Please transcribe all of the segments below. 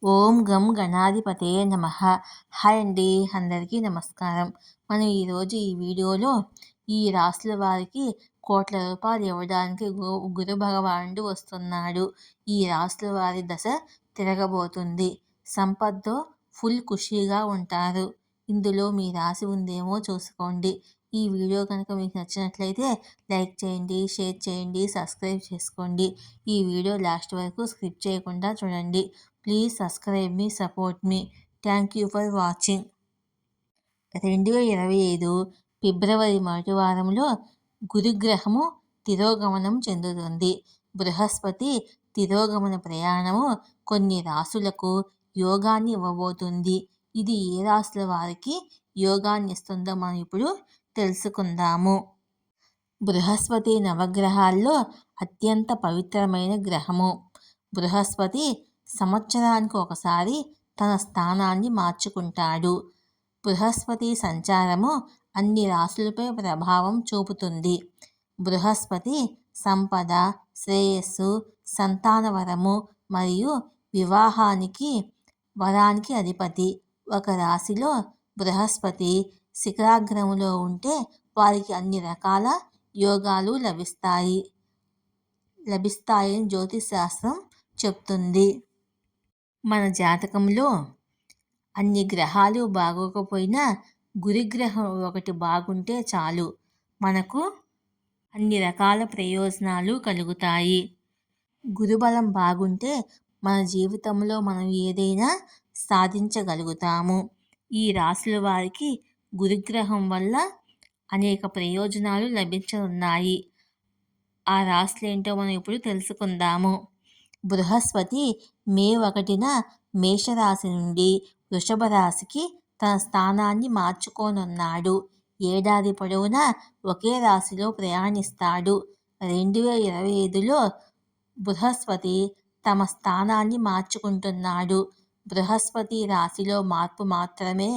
ఓం గం గణాధిపతయే నమః. హాయ్ అండి, అందరికీ నమస్కారం. మనం ఈరోజు ఈ వీడియోలో ఈ రాశుల వారికి కోట్ల రూపాయలు ఇవ్వడానికి గురు భగవానుడు వస్తున్నాడు. ఈ రాశుల వారి దశ తిరగబోతుంది. సంపదతో ఫుల్ ఖుషీగా ఉంటారు. ఇందులో మీ రాశి ఉందేమో చూసుకోండి. ఈ వీడియో కనుక మీకు నచ్చినట్లయితే లైక్ చేయండి, షేర్ చేయండి, సబ్స్క్రైబ్ చేసుకోండి. ఈ వీడియో లాస్ట్ వరకు స్కిప్ చేయకుండా చూడండి. Please subscribe me, support me. Thank you for watching. 2025 ఫిబ్రవరి మొదటి వారంలో గురుగ్రహము తిరోగమనం చెందుతుంది. బృహస్పతి తిరోగమన ప్రయాణము కొన్ని రాశులకు యోగాన్ని ఇవ్వబోతుంది. ఇది ఏ రాశుల వారికి యోగాన్ని ఇస్తుందో మనం ఇప్పుడు తెలుసుకుందాము. బృహస్పతి నవగ్రహాల్లో అత్యంత పవిత్రమైన గ్రహము. బృహస్పతి సంవత్సరానికి ఒకసారి తన స్థానాన్ని మార్చుకుంటాడు. బృహస్పతి సంచారము అన్ని రాశులపై ప్రభావం చూపుతుంది. బృహస్పతి సంపద, శ్రేయస్సు, సంతానవరము మరియు వరానికి అధిపతి. ఒక రాశిలో బృహస్పతి శిఖరాగ్రములో ఉంటే వారికి అన్ని రకాల యోగాలు లభిస్తాయని జ్యోతిష్ శాస్త్రం చెప్తుంది. మన జాతకంలో అన్ని గ్రహాలు బాగోకపోయినా గురుగ్రహం ఒకటి బాగుంటే చాలు, మనకు అన్ని రకాల ప్రయోజనాలు కలుగుతాయి. గురుబలం బాగుంటే మన జీవితంలో మనం ఏదైనా సాధించగలుగుతాము. ఈ రాశుల వారికి గురుగ్రహం వల్ల అనేక ప్రయోజనాలు లభించనున్నాయి. ఆ రాశులు ఏంటో మనం ఇప్పుడు తెలుసుకుందాము. బృహస్పతి మే 1న మేషరాశి నుండి వృషభ రాశికి తన స్థానాన్ని మార్చుకోనున్నాడు. ఏడాది పొడవునా ఒకే రాశిలో ప్రయాణిస్తాడు. 2025లో బృహస్పతి తమ స్థానాన్ని మార్చుకుంటున్నాడు. బృహస్పతి రాశిలో మార్పు మాత్రమే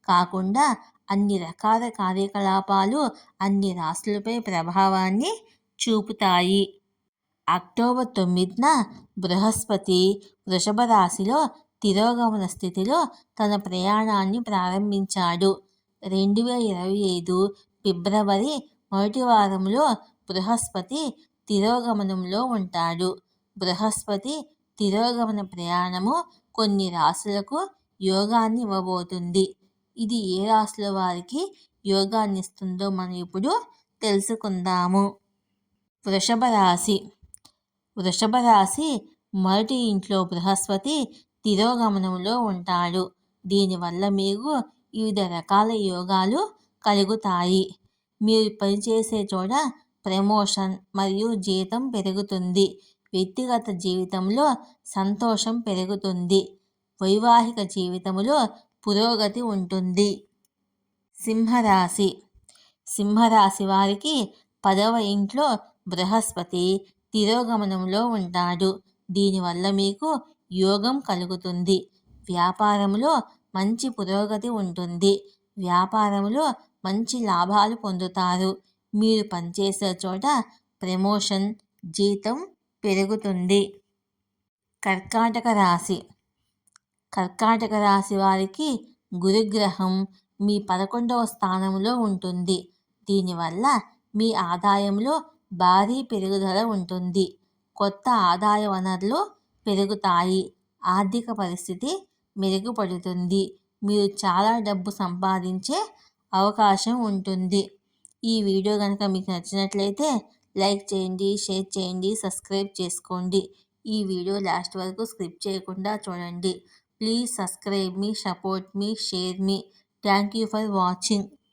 కాకుండా అన్ని రకాల కార్యకలాపాలు అన్ని రాశులపై ప్రభావాన్ని చూపుతాయి. అక్టోబర్ 9న బృహస్పతి వృషభ రాశిలో తిరోగమన స్థితిలో తన ప్రయాణాన్ని ప్రారంభించాడు. 2025 ఫిబ్రవరి మొదటి వారంలో బృహస్పతి తిరోగమనంలో ఉంటాడు. బృహస్పతి తిరోగమన ప్రయాణము కొన్ని రాశులకు యోగాన్ని ఇవ్వబోతుంది. ఇది ఏ రాశుల వారికి యోగాన్ని ఇస్తుందో మనం ఇప్పుడు తెలుసుకుందాము. వృషభ రాశి మొదటి ఇంట్లో బృహస్పతి తిరోగమనంలో ఉంటాడు. దీనివల్ల మీకు వివిధ రకాల యోగాలు కలుగుతాయి. మీరు పనిచేసే చోట ప్రమోషన్ మరియు జీతం పెరుగుతుంది. వ్యక్తిగత జీవితంలో సంతోషం పెరుగుతుంది. వైవాహిక జీవితంలో పురోగతి ఉంటుంది. సింహరాశి వారికి 10వ ఇంట్లో బృహస్పతి తిరోగమనంలో ఉంటాడు. దీనివల్ల మీకు యోగం కలుగుతుంది. వ్యాపారంలో మంచి పురోగతి ఉంటుంది. వ్యాపారంలో మంచి లాభాలు పొందుతారు. మీరు పనిచేసే చోట ప్రమోషన్, జీతం పెరుగుతుంది. కర్కాటక రాశి వారికి గురుగ్రహం మీ 11వ స్థానంలో ఉంటుంది. దీనివల్ల మీ ఆదాయంలో భారీ పెరుగుదల ఉంటుంది. కొత్త ఆదాయ వనరులు పెరుగుతాయి. ఆర్థిక పరిస్థితి మెరుగుపడుతుంది. మీరు చాలా డబ్బు సంపాదించే అవకాశం ఉంటుంది. ఈ వీడియో కనుక మీకు నచ్చినట్లయితే లైక్ చేయండి, షేర్ చేయండి, సబ్స్క్రైబ్ చేసుకోండి. ఈ వీడియో లాస్ట్ వరకు స్కిప్ చేయకుండా చూడండి. Please subscribe me, support me, share me. Thank you for watching.